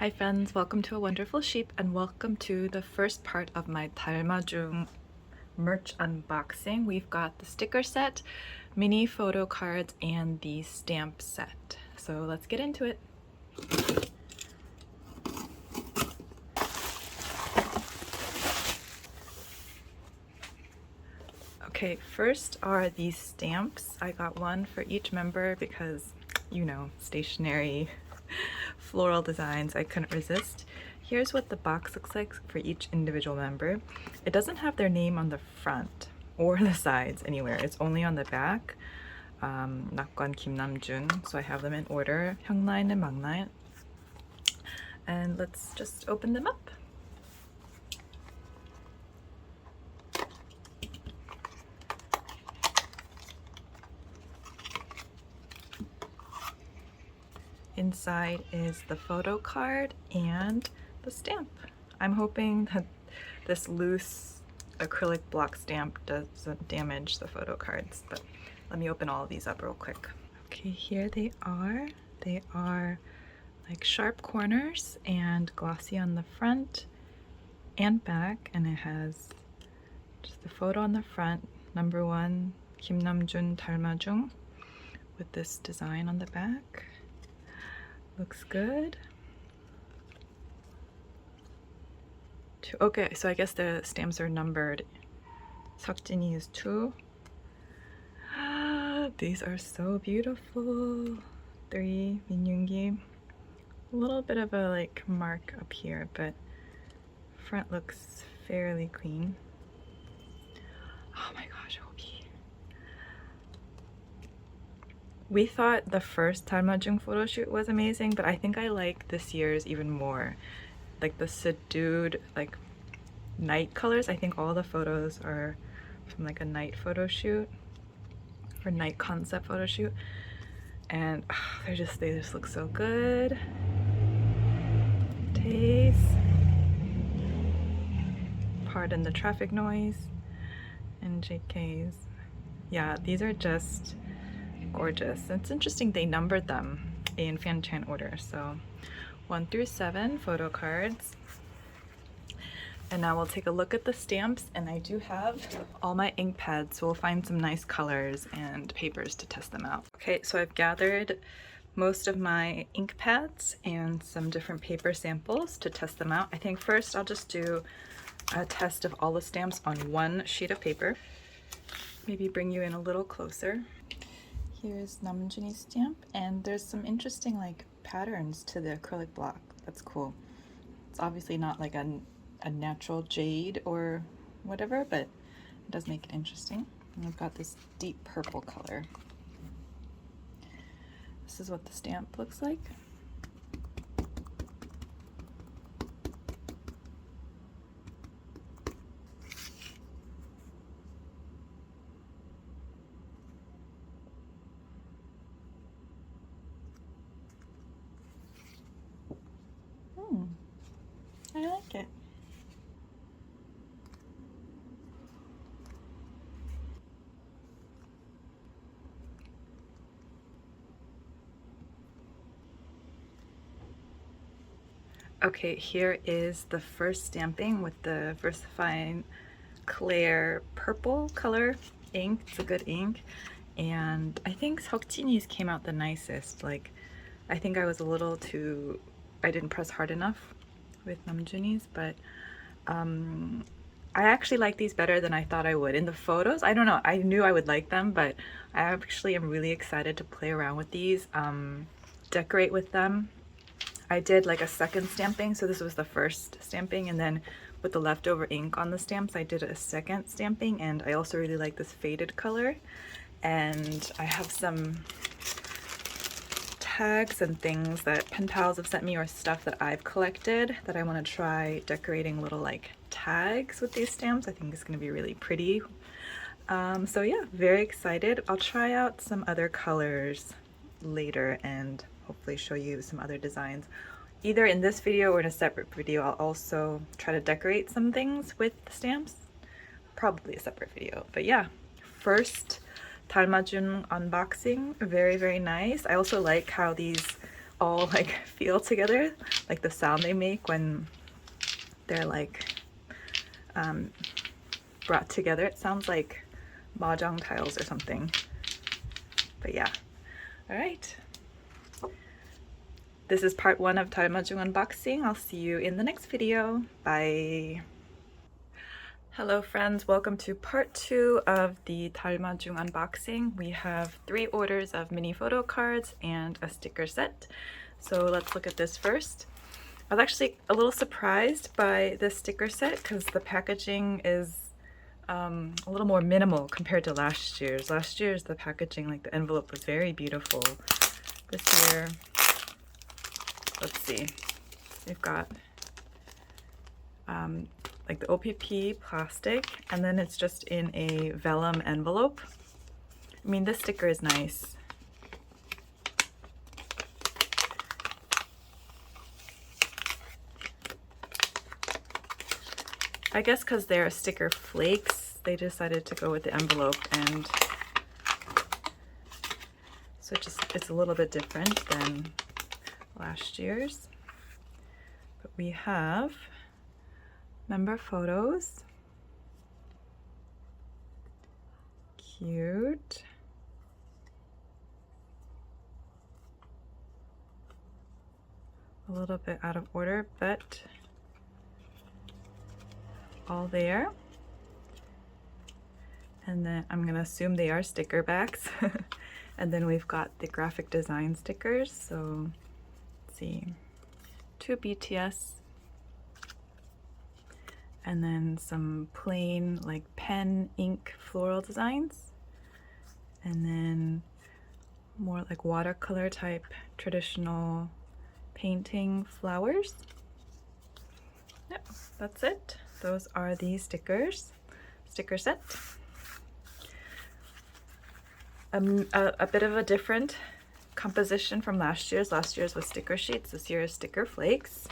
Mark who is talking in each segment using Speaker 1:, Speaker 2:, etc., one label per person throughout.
Speaker 1: Hi friends, welcome to A Wonderful Sheep and welcome to the first part of my Dalmajung merch unboxing. We've got the sticker set, mini photo cards, and the stamp set. So let's get into it. Okay, first are these stamps. I got one for each member because, you know, stationery floral designs, I couldn't resist. Here's what the box looks like for each individual member. It doesn't have their name on the front or the sides anywhere. It's only on the back. 낙관 김남준. So I have them in order. 형나인 and 막나인. And let's just open them up. Inside is the photo card and the stamp. I'm hoping that this loose acrylic block stamp doesn't damage the photo cards, but let me open all of these up real quick. Okay, here they are. They are like sharp corners and glossy on the front and back, and it has just the photo on the front, number 1, 김남준 Dalmajung, with this design on the back. Looks good. Okay, so I guess the stamps are numbered. 석진이 is 2. These are so beautiful. 3, 민윤기. A little bit of a like mark up here, but front looks fairly clean. Oh my gosh, Hobi. We thought the first Dalmajung photo shoot was amazing, but I think I like this year's even more. Like the subdued, like night colors. I think all the photos are from like a night photo shoot or night concept photo shoot, and they just look so good. Taste. Pardon the traffic noise. And JK's. Yeah, these are just gorgeous. It's interesting they numbered them in fan-chan order, so 1 through 7 photo cards. And now we'll take a look at the stamps, and I do have all my ink pads, so we'll find some nice colors and papers to test them out. Okay, so I've gathered most of my ink pads and some different paper samples to test them out. I think first I'll just do a test of all the stamps on one sheet of paper. Maybe bring you in a little closer. Here's Namjoon's stamp, and there's some interesting like patterns to the acrylic block. That's cool. It's obviously not like a natural jade or whatever, but it does make it interesting. And I've got this deep purple color. This is what the stamp looks like. I like it. Okay, here is the first stamping with the VersaFine Clear purple color ink. It's a good ink. And I think Seokjini's came out the nicest. Like, I think I was a little too, I didn't press hard enough with Namjoon's, but I actually like these better than I thought I would. In the photos, I don't know, I knew I would like them, but I actually am really excited to play around with these, decorate with them. I did like a second stamping, so this was the first stamping, and then with the leftover ink on the stamps, I did a second stamping, and I also really like this faded color. And I have some tags and things that pen pals have sent me, or stuff that I've collected that I want to try decorating little like tags with these stamps. I think it's going to be really pretty. So yeah, very excited. I'll try out some other colors later and hopefully show you some other designs either in this video or in a separate video. I'll also try to decorate some things with the stamps, probably a separate video. But yeah, first Dalmajung unboxing, very nice. I also like how these all like feel together. like the sound they make when they're like brought together. It sounds like mahjong tiles or something. But yeah, all right. This is part 1 of Dalmajung unboxing. I'll see you in the next video. Bye. Hello friends, welcome to part 2 of the Dalmajung unboxing. We have 3 orders of mini photo cards and a sticker set. So let's look at this first. I was actually a little surprised by this sticker set because the packaging is a little more minimal compared to last year's. Last year's the packaging, like the envelope, was very beautiful. This year, let's see, we've got like the OPP plastic, and then it's just in a vellum envelope. I mean, this sticker is nice. I guess because they're sticker flakes, they decided to go with the envelope, and so it's a little bit different than last year's. But we have member photos. Cute. A little bit out of order, but all there. And then I'm gonna assume they are sticker backs. And then we've got the graphic design stickers. So let's see, 2 BTS, and then some plain like pen ink floral designs, and then more like watercolor type traditional painting flowers. Yep, that's it. Those are the sticker set. A bit of a different composition from last year's. Last year's was sticker sheets. This year is sticker flakes.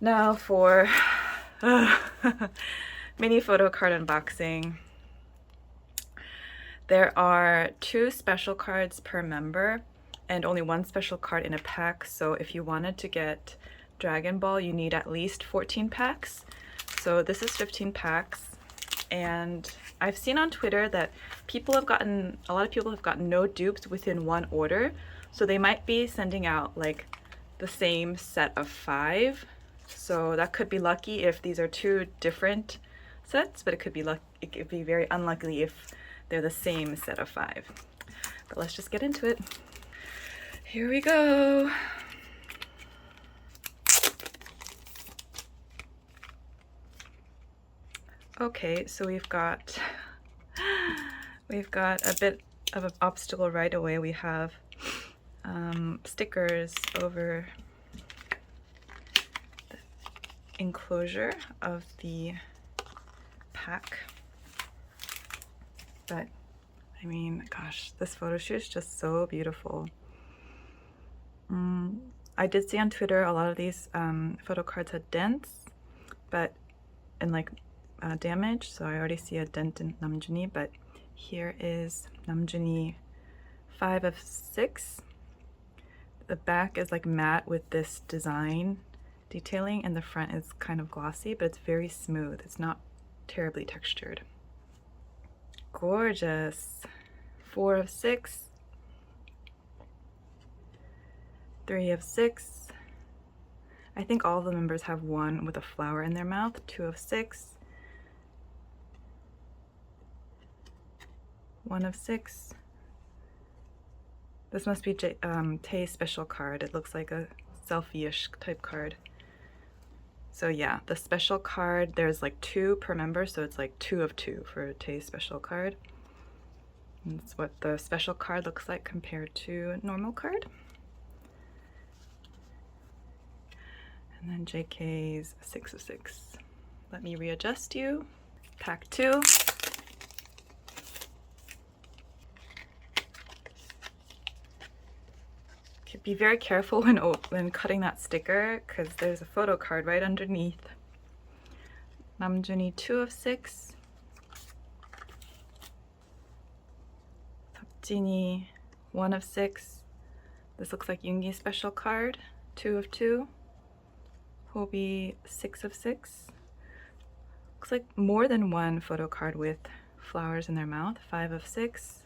Speaker 1: Now for mini photo card unboxing. There are 2 special cards per member and only 1 special card in a pack. So if you wanted to get Dragon Ball, you need at least 14 packs. So this is 15 packs. And I've seen on Twitter that a lot of people have gotten no dupes within 1 order. So they might be sending out like the same set of 5. So that could be lucky if these are 2 different sets, but it could be very unlucky if they're the same set of 5. But let's just get into it. Here we go. Okay, so we've got a bit of an obstacle right away. We have stickers over the enclosure of the pack. But I mean, gosh, this photo shoot is just so beautiful. I did see on Twitter a lot of these photo cards had dents, and like damage, so I already see a dent in Namjoon, but here is Namjoon 5 of 6. The back is like matte with this design detailing, and the front is kind of glossy, but it's very smooth. It's not terribly textured. Gorgeous. 4 of 6. 3 of 6. I think all the members have 1 with a flower in their mouth. 2 of 6. 1 of 6. This must be Tae's special card. It looks like a selfie-ish type card. So yeah, the special card, there's like 2 per member, so it's like 2 of 2 for Tae's special card. And that's what the special card looks like compared to a normal card. And then JK's 6 of 6. Let me readjust you. Pack 2. Be very careful when cutting that sticker, because there's a photo card right underneath. Namjoon 2 of 6. Seokjin 1 of 6. This looks like Yoongi's special card, 2 of 2. Hobie 6 of 6. Looks like more than one photo card with flowers in their mouth. 5 of 6.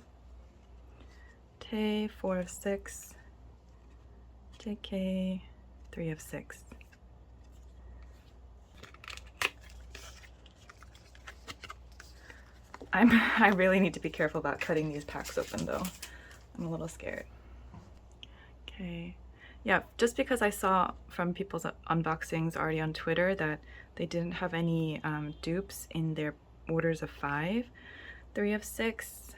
Speaker 1: Tae 4 of 6. JK 3 of 6. I really need to be careful about cutting these packs open though. I'm a little scared. Okay. Yeah, just because I saw from people's unboxings already on Twitter that they didn't have any dupes in their orders of 5. 3 of 6.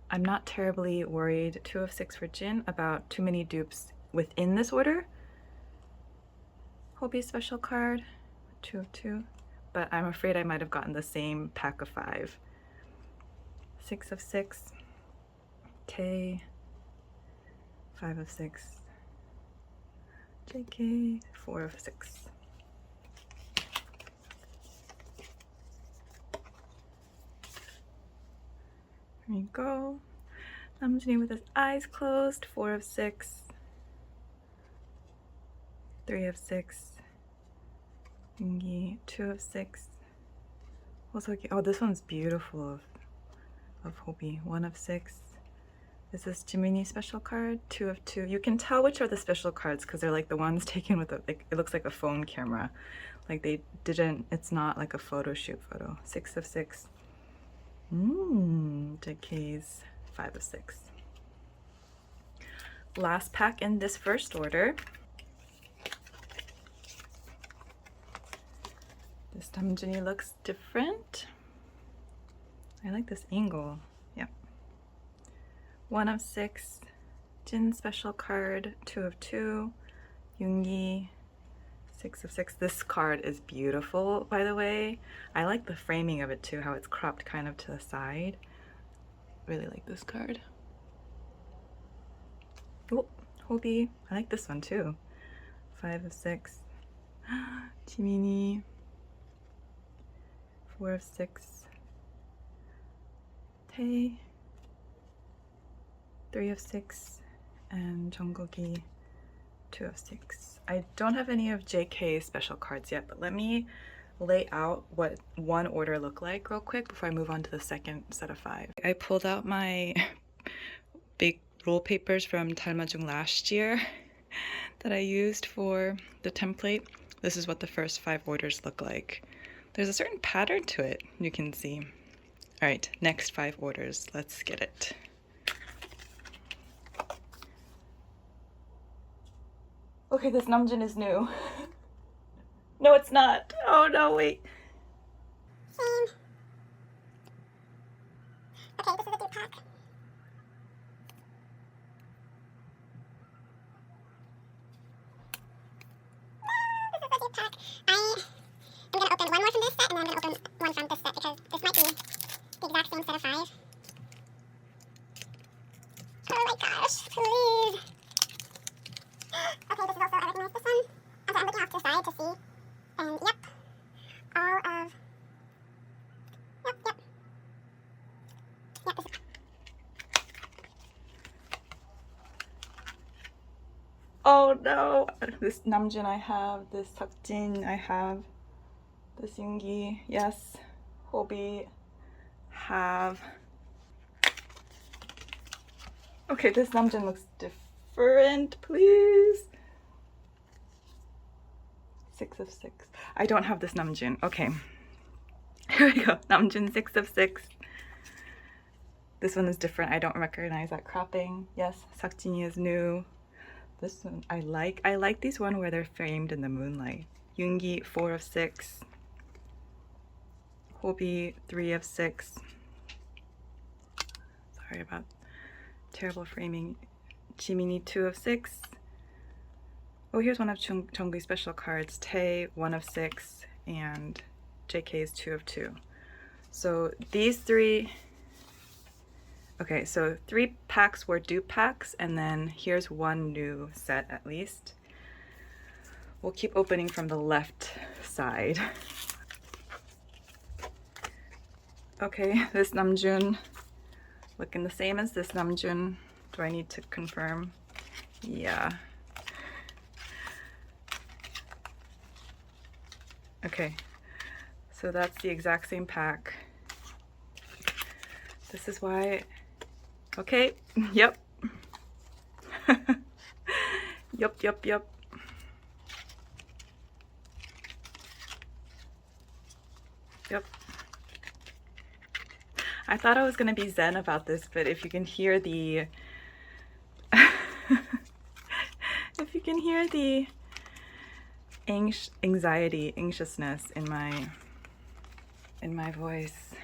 Speaker 1: I'm not terribly worried. 2 of 6 for Jin about too many dupes within this order. Hobie special card, 2 of 2. But I'm afraid I might have gotten the same pack of 5. 6 of 6. Tae 5 of 6. JK 4 of 6. There you go. Namjoon with his eyes closed. 4 of 6. 3 of 6. Yoongi 2 of 6. Hoseok, oh, this one's beautiful of Hobie. 1 of 6. This is Jiminee special card. 2 of 2. You can tell which are the special cards because they're like the ones taken with a, like, it looks like a phone camera. Like they didn't, it's not like a photo shoot photo. 6 of 6. JK's 5 of 6. Last pack in this first order. This Namjoon looks different. I like this angle. Yep. 1 of 6. Jin special card. 2 of 2. Yoongi 6 of 6. This card is beautiful, by the way. I like the framing of it too, how it's cropped kind of to the side. Really like this card. Oh, Hobie. I like this one too. 5 of 6. Jiminee 4 of 6. Tae 3 of 6. And Jungkook 2 of 6. I don't have any of JK's special cards yet, but let me lay out what one order looked like real quick before I move on to the second set of 5. I pulled out my big roll papers from Dalmajung last year that I used for the template. This is what the first 5 orders look like. There's a certain pattern to it, you can see. All right, next 5 orders. Let's get it. Okay, this Namjoon is new. No, it's not. Oh no, wait.
Speaker 2: Same. Okay, this is a dupe pack. This is a dupe pack. I'm gonna open one more from this set and then I'm gonna open one from this set because this might be the exact same set of 5. Oh my gosh, please. Okay, this is also, I recognize this one. I'm looking off to the side to see. And yep, all of, yep. This is...
Speaker 1: Oh no, this Namjoon I have, this Seokjin I have, this Yoongi, yes, Hobie have. Okay, this Namjoon looks different, please. 6 of 6. I don't have this Namjoon. Okay. Here we go. Namjoon 6 of 6. This one is different. I don't recognize that cropping. Yes, Seokjin is new. This one I like. I like these one where they're framed in the moonlight. Yoongi 4 of 6. Hobie 3 of 6. Sorry about terrible framing. Jiminee 2 of 6. Oh, here's one of Jungkook's special cards. Tae 1 of 6 and JK's 2 of 2. So these 3. Okay, so 3 packs were dupe packs, and then here's one new set at least. We'll keep opening from the left side. Okay, this Namjoon looking the same as this Namjoon. Do I need to confirm? Yeah. Okay, so that's the exact same pack. This is why, okay, yep. Yep. Yep. I thought I was gonna be zen about this, but if you can hear the if you can hear the anxiety, anxiousness in my voice.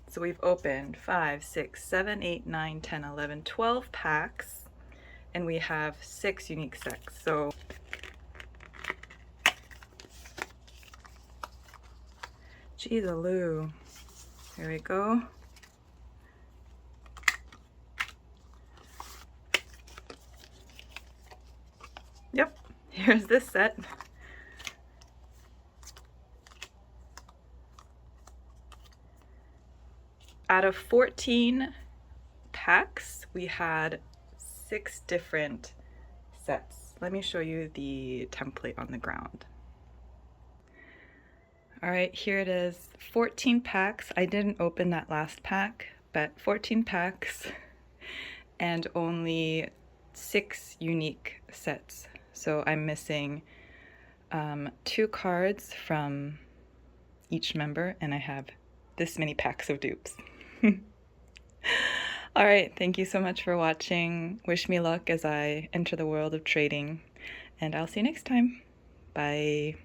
Speaker 1: So we've opened 5, 6, 7, 8, 9, 10, 11, 12 packs, and we have 6 unique sets. So Jeez-a-loo. Here we go. Yep, here's this set. Out of 14 packs, we had 6 different sets. Let me show you the template on the ground. All right, here it is, 14 packs. I didn't open that last pack, but 14 packs and only 6 unique sets. So I'm missing 2 cards from each member, and I have this many packs of dupes. All right, thank you so much for watching. Wish me luck as I enter the world of trading, and I'll see you next time. Bye.